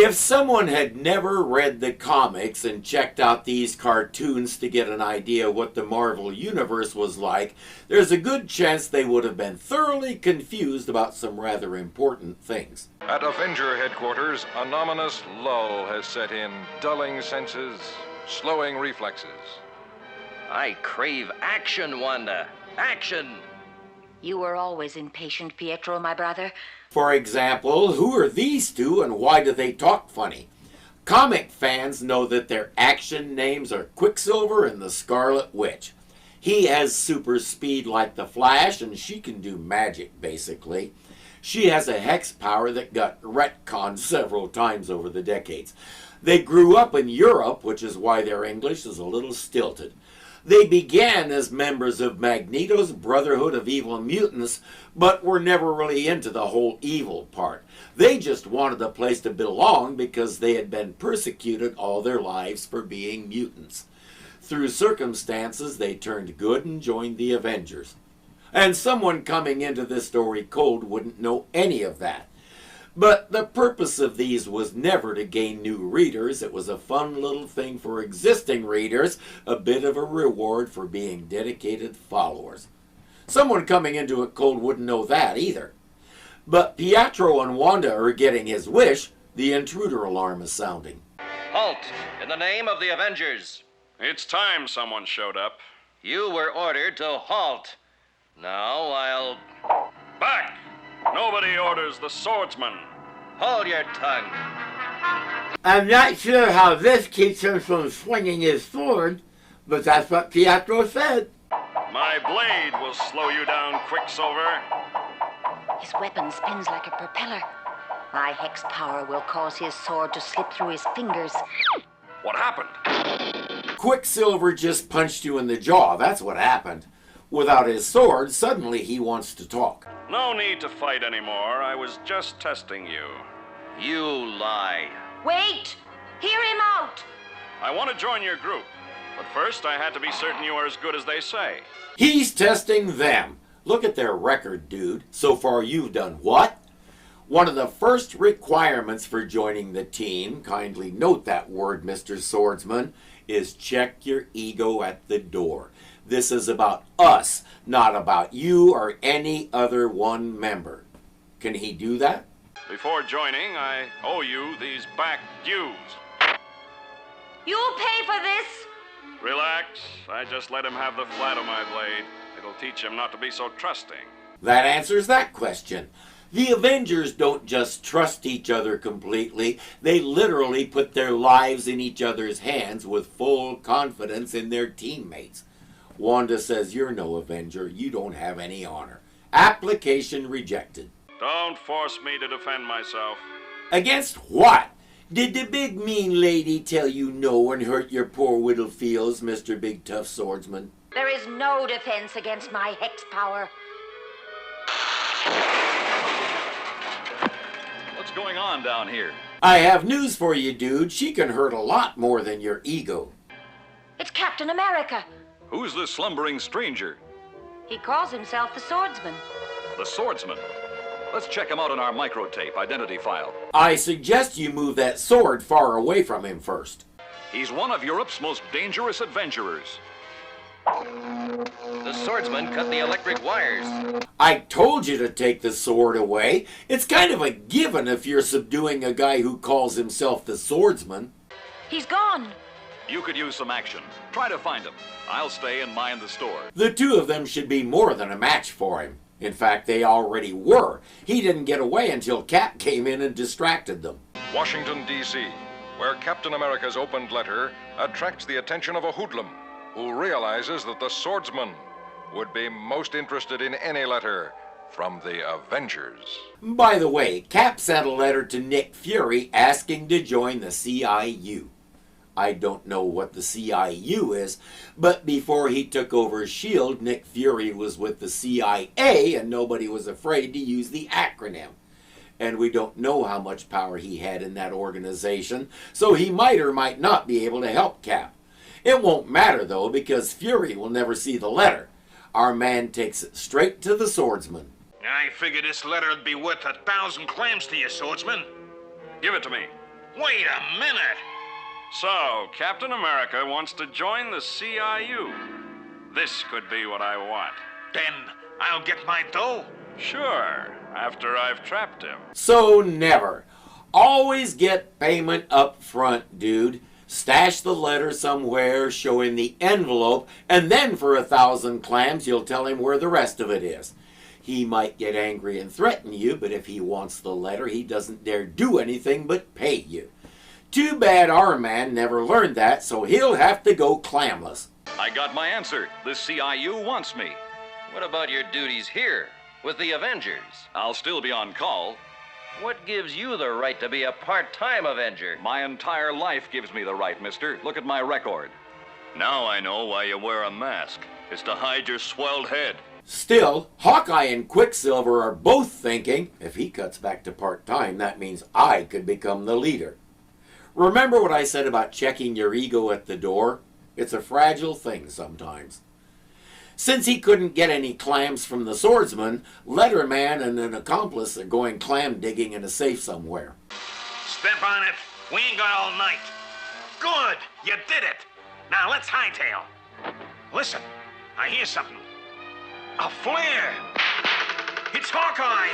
If someone had never read the comics and checked out these cartoons to get an idea what the Marvel Universe was like, there's a good chance they would have been thoroughly confused about some rather important things. At Avenger headquarters, an ominous lull has set in, dulling senses, slowing reflexes. I crave action, Wanda. Action! You were always impatient, Pietro, my brother. For example, who are these two and why do they talk funny? Comic fans know that their action names are Quicksilver and the Scarlet Witch. He has super speed like the Flash and she can do magic, basically. She has a hex power that got retconned several times over the decades. They grew up in Europe, which is why their English is a little stilted. They began as members of Magneto's Brotherhood of Evil Mutants, but were never really into the whole evil part. They just wanted a place to belong because they had been persecuted all their lives for being mutants. Through circumstances, they turned good and joined the Avengers. And someone coming into this story cold wouldn't know any of that. But the purpose of these was never to gain new readers. It was a fun little thing for existing readers, a bit of a reward for being dedicated followers. Someone coming into it cold wouldn't know that either. But Pietro and Wanda are getting his wish. The intruder alarm is sounding. Halt! In the name of the Avengers. It's time someone showed up. You were ordered to halt. Now I'll... Back! Nobody orders the Swordsman. Hold your tongue. I'm not sure how this keeps him from swinging his sword, but that's what Pietro said. My blade will slow you down, Quicksilver. His weapon spins like a propeller. My hex power will cause his sword to slip through his fingers. What happened? Quicksilver just punched you in the jaw. That's what happened. Without his sword, suddenly he wants to talk. No need to fight anymore. I was just testing you. You lie. Wait! Hear him out! I want to join your group, but first I had to be certain you are as good as they say. He's testing them. Look at their record, dude. So far you've done what? One of the first requirements for joining the team, kindly note that word, Mr. Swordsman, is check your ego at the door. This is about us, not about you or any other one member. Can he do that? Before joining, I owe you these back dues. You'll pay for this! Relax. I just let him have the flat of my blade. It'll teach him not to be so trusting. That answers that question. The Avengers don't just trust each other completely. They literally put their lives in each other's hands with full confidence in their teammates. Wanda says you're no Avenger. You don't have any honor. Application rejected. Don't force me to defend myself. Against what? Did the big mean lady tell you no and hurt your poor little feels, Mr. Big Tough Swordsman? There is no defense against my hex power. What's going on down here? I have news for you, dude. She can hurt a lot more than your ego. It's Captain America. Who's this slumbering stranger? He calls himself the Swordsman. The Swordsman. Let's check him out on our microtape identity file. I suggest you move that sword far away from him first. He's one of Europe's most dangerous adventurers. The Swordsman cut the electric wires. I told you to take the sword away. It's kind of a given if you're subduing a guy who calls himself the Swordsman. He's gone. You could use some action. Try to find him. I'll stay and mind the store. The two of them should be more than a match for him. In fact, they already were. He didn't get away until Cap came in and distracted them. Washington, D.C., where Captain America's opened letter attracts the attention of a hoodlum who realizes that the Swordsman would be most interested in any letter from the Avengers. By the way, Cap sent a letter to Nick Fury asking to join the CIU. I don't know what the CIU is, but before he took over S.H.I.E.L.D., Nick Fury was with the CIA, and nobody was afraid to use the acronym. And we don't know how much power he had in that organization, so he might or might not be able to help Cap. It won't matter, though, because Fury will never see the letter. Our man takes it straight to the Swordsman. I figure this letter'd be worth 1,000 clams to you, Swordsman. Give it to me. Wait a minute. So, Captain America wants to join the CIU. This could be what I want. Then I'll get my dough. Sure, after I've trapped him. So never. Always get payment up front, dude. Stash the letter somewhere, show him the envelope, and then for 1,000 clams, you'll tell him where the rest of it is. He might get angry and threaten you, but if he wants the letter, he doesn't dare do anything but pay you. Too bad our man never learned that, so he'll have to go clamless. I got my answer. The CIU wants me. What about your duties here with the Avengers? I'll still be on call. What gives you the right to be a part-time Avenger? My entire life gives me the right, mister. Look at my record. Now I know why you wear a mask. It's to hide your swelled head. Still, Hawkeye and Quicksilver are both thinking, if he cuts back to part-time, that means I could become the leader. Remember what I said about checking your ego at the door? It's a fragile thing sometimes. Since he couldn't get any clams from the Swordsman, Letterman and an accomplice are going clam digging in a safe somewhere. Step on it. We ain't got all night. Good. You did it. Now let's hightail. Listen, I hear something. A flare. It's Hawkeye.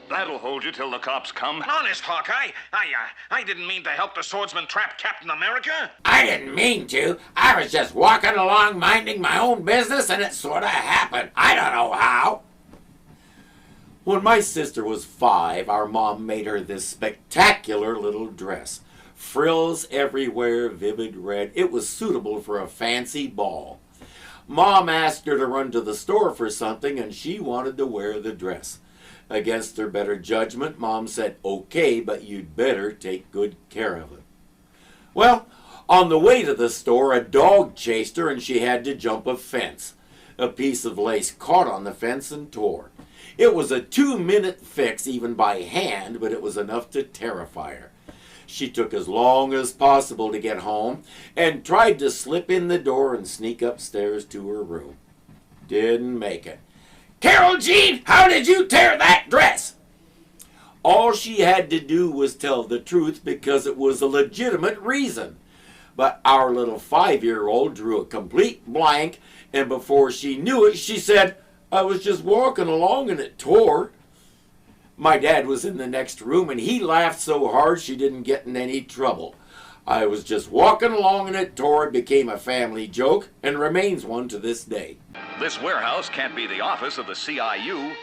That'll hold you till the cops come. Honest, Hawkeye. I didn't mean to help the Swordsman trap Captain America. I didn't mean to. I was just walking along minding my own business and it sort of happened. I don't know how. When my sister was 5, our mom made her this spectacular little dress. Frills everywhere, vivid red. It was suitable for a fancy ball. Mom asked her to run to the store for something and she wanted to wear the dress. Against her better judgment, Mom said, okay, but you'd better take good care of it. Well, on the way to the store, a dog chased her and she had to jump a fence. A piece of lace caught on the fence and tore. It was a 2-minute fix, even by hand, but it was enough to terrify her. She took as long as possible to get home and tried to slip in the door and sneak upstairs to her room. Didn't make it. Carol Jean, how did you tear that dress? All she had to do was tell the truth because it was a legitimate reason. But our little 5-year-old drew a complete blank, and before she knew it, she said, I was just walking along and it tore. My dad was in the next room and he laughed so hard she didn't get in any trouble. I was just walking along and it tore. It became a family joke and remains one to this day. This warehouse can't be the office of the CIU.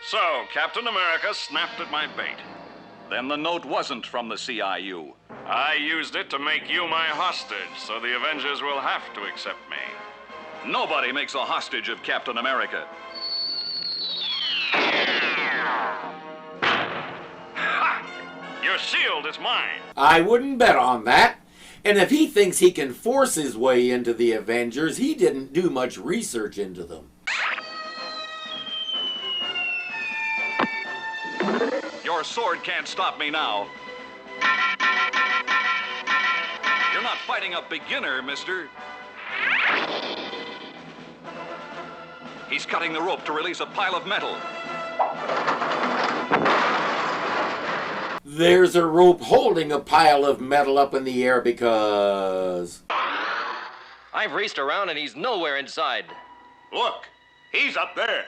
So, Captain America snapped at my bait. Then the note wasn't from the CIU. I used it to make you my hostage, so the Avengers will have to accept me. Nobody makes a hostage of Captain America. Your shield is mine. I wouldn't bet on that. And if he thinks he can force his way into the Avengers, he didn't do much research into them. Your sword can't stop me now. You're not fighting a beginner, mister. He's cutting the rope to release a pile of metal. There's a rope holding a pile of metal up in the air because... I've raced around and he's nowhere inside. Look, he's up there.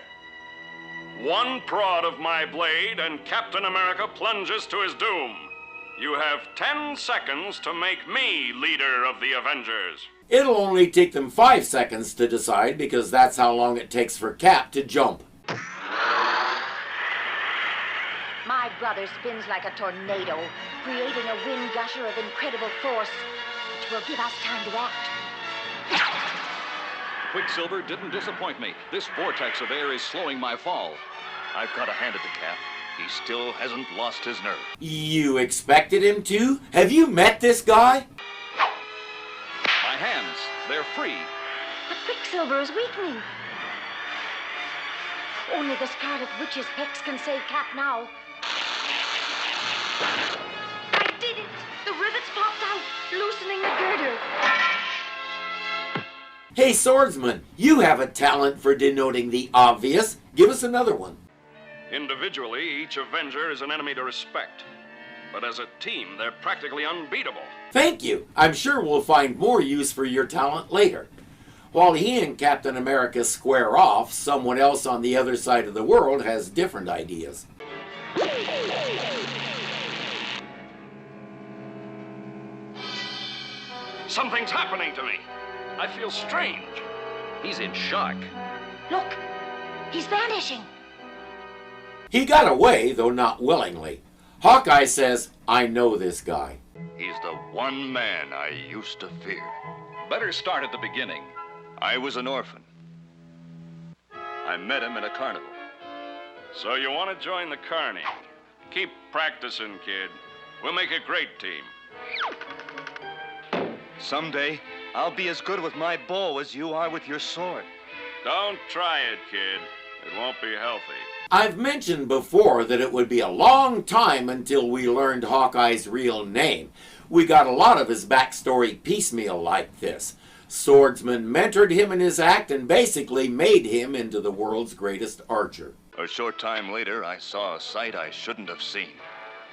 One prod of my blade and Captain America plunges to his doom. You have 10 seconds to make me leader of the Avengers. It'll only take them 5 seconds to decide because that's how long it takes for Cap to jump. My brother spins like a tornado, creating a wind gusher of incredible force, which will give us time to act. Quicksilver didn't disappoint me. This vortex of air is slowing my fall. I've got to hand it to Cap. He still hasn't lost his nerve. You expected him to? Have you met this guy? My hands, they're free. But Quicksilver is weakening. Only the Scarlet Witch's hex can save Cap now. I did it! The rivets popped out, loosening the girder. Hey, Swordsman, you have a talent for denoting the obvious. Give us another one. Individually, each Avenger is an enemy to respect. But as a team, they're practically unbeatable. Thank you. I'm sure we'll find more use for your talent later. While he and Captain America square off, someone else on the other side of the world has different ideas. Something's happening to me. I feel strange. He's in shock. Look, he's vanishing. He got away, though not willingly. Hawkeye says, I know this guy. He's the one man I used to fear. Better start at the beginning. I was an orphan. I met him at a carnival. So you want to join the Carney? Keep practicing, kid. We'll make a great team. Someday, I'll be as good with my bow as you are with your sword. Don't try it, kid. It won't be healthy. I've mentioned before that it would be a long time until we learned Hawkeye's real name. We got a lot of his backstory piecemeal like this. Swordsman mentored him in his act and basically made him into the world's greatest archer. A short time later, I saw a sight I shouldn't have seen.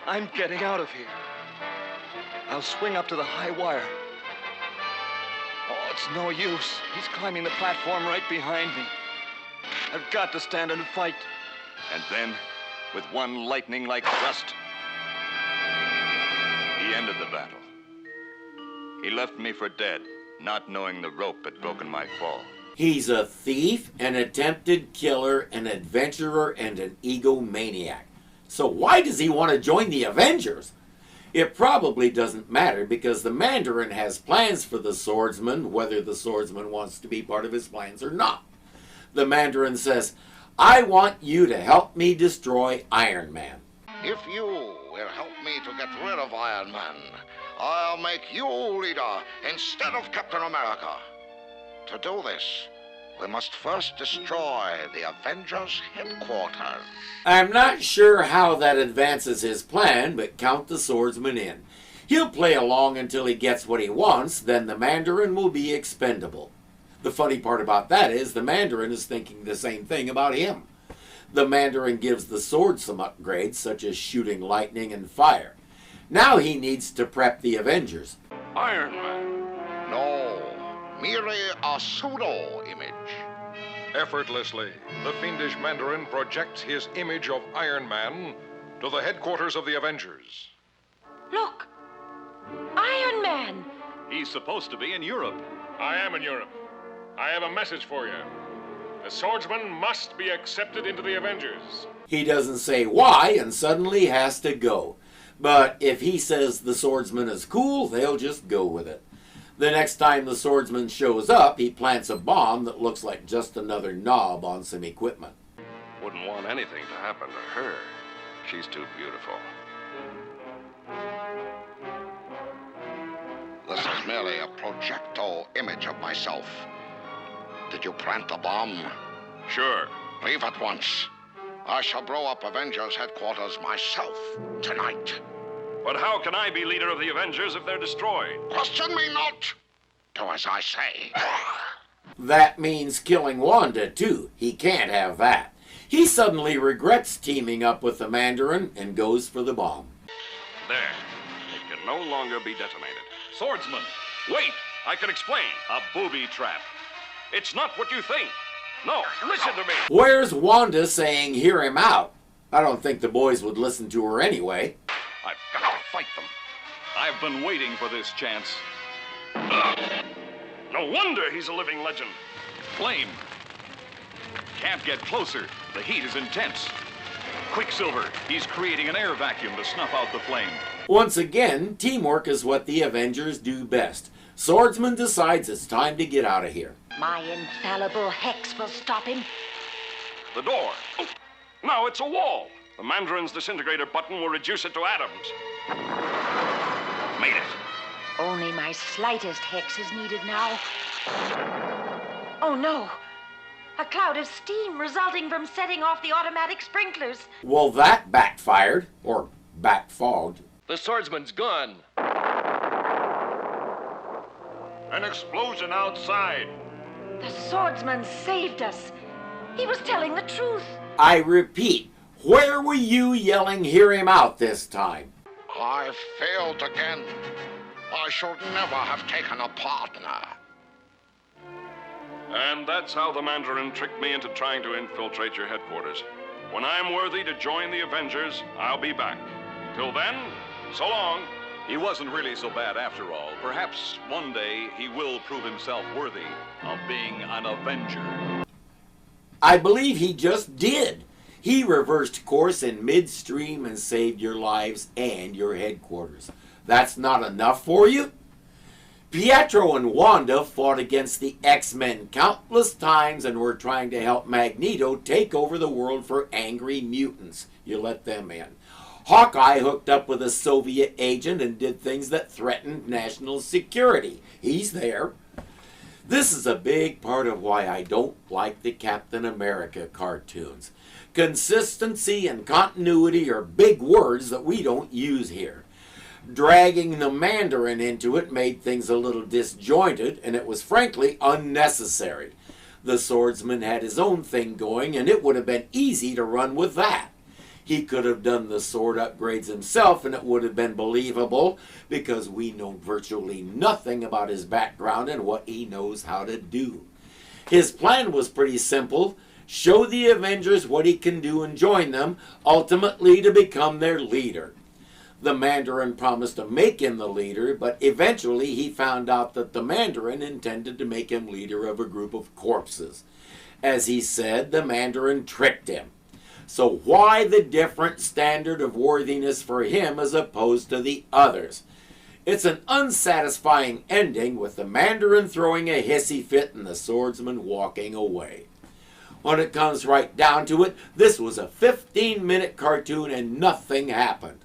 I'm getting out of here. I'll swing up to the high wire. Oh, it's no use. He's climbing the platform right behind me. I've got to stand and fight. And then, with one lightning-like thrust, he ended the battle. He left me for dead, not knowing the rope had broken my fall. He's a thief, an attempted killer, an adventurer, and an egomaniac. So why does he want to join the Avengers? It probably doesn't matter because the Mandarin has plans for the Swordsman, whether the Swordsman wants to be part of his plans or not. The Mandarin says, I want you to help me destroy Iron Man. If you will help me to get rid of Iron Man, I'll make you leader instead of Captain America. To do this, we must first destroy the Avengers' headquarters. I'm not sure how that advances his plan, but count the Swordsman in. He'll play along until he gets what he wants, then the Mandarin will be expendable. The funny part about that is the Mandarin is thinking the same thing about him. The Mandarin gives the sword some upgrades, such as shooting lightning and fire. Now he needs to prep the Avengers. Iron Man. No, merely a pseudo-image. Effortlessly, the fiendish Mandarin projects his image of Iron Man to the headquarters of the Avengers. Look, Iron Man. He's supposed to be in Europe. I am in Europe. I have a message for you. The Swordsman must be accepted into the Avengers. He doesn't say why and suddenly has to go. But if he says the Swordsman is cool, they'll just go with it. The next time the Swordsman shows up, he plants a bomb that looks like just another knob on some equipment. Wouldn't want anything to happen to her. She's too beautiful. This is merely a projectile image of myself. Did you plant the bomb? Sure. Leave at once. I shall blow up Avengers headquarters myself tonight. But how can I be leader of the Avengers if they're destroyed? Question me not. Do as I say. That means killing Wanda, too. He can't have that. He suddenly regrets teaming up with the Mandarin and goes for the bomb. There. It can no longer be detonated. Swordsman, Wait! I can explain. a booby trap. It's not what you think. No, listen to me. Where's Wanda saying hear him out? I don't think the boys would listen to her anyway. I've got to fight them. I've been waiting for this chance. No wonder he's a living legend. Flame. Can't get closer. The heat is intense. Quicksilver, he's creating an air vacuum to snuff out the flame. Once again, teamwork is what the Avengers do best. Swordsman decides it's time to get out of here. My infallible hex will stop him. The door. Oh, now it's a wall. The Mandarin's disintegrator button will reduce it to atoms. Made it. Only my slightest hex is needed now. Oh no! A cloud of steam resulting from setting off the automatic sprinklers. Well, that backfired, or backfogged. The Swordsman's gone. An explosion outside. The Swordsman saved us. He was telling the truth. I repeat, Where were you yelling "hear him out" this time? I failed again. I should never have taken a partner. And that's how the Mandarin tricked me into trying to infiltrate your headquarters. When I'm worthy to join the Avengers, I'll be back. Till then, so long. He wasn't really so bad after all. Perhaps one day he will prove himself worthy of being an Avenger. I believe he just did. He reversed course in midstream and saved your lives and your headquarters. That's not enough for you? Pietro and Wanda fought against the X-Men countless times and were trying to help Magneto take over the world for angry mutants. You let them in. Hawkeye hooked up with a Soviet agent and did things that threatened national security. He's there. This is a big part of why I don't like the Captain America cartoons. Consistency and continuity are big words that we don't use here. Dragging the Mandarin into it made things a little disjointed, and it was frankly unnecessary. The Swordsman had his own thing going, and it would have been easy to run with that. He could have done the sword upgrades himself and it would have been believable because we know virtually nothing about his background and what he knows how to do. His plan was pretty simple. Show the Avengers what he can do and join them, ultimately to become their leader. The Mandarin promised to make him the leader, but eventually he found out that the Mandarin intended to make him leader of a group of corpses. As he said, the Mandarin tricked him. So why the different standard of worthiness for him as opposed to the others? It's an unsatisfying ending with the Mandarin throwing a hissy fit and the Swordsman walking away. When it comes right down to it, this was a 15-minute cartoon and nothing happened.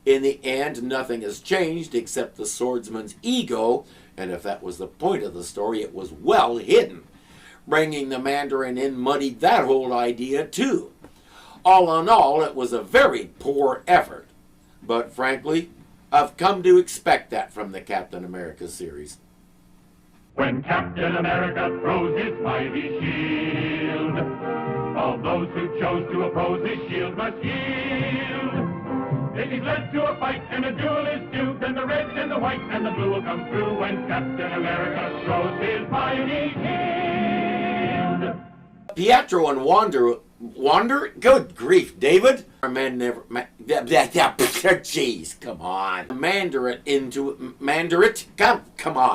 In the end, nothing has changed except the Swordsman's ego, and if that was the point of the story, it was well hidden. Bringing the Mandarin in muddied that whole idea too. All in all, it was a very poor effort. But frankly, I've come to expect that from the Captain America series. When Captain America throws his mighty shield, all those who chose to oppose his shield must yield. If he's led to a fight and a duel is due, then the red and the white and the blue will come through when Captain America throws his mighty shield. Pietro and Wanda, good grief, David. Our men never, jeez, come on. Mandarin, come on.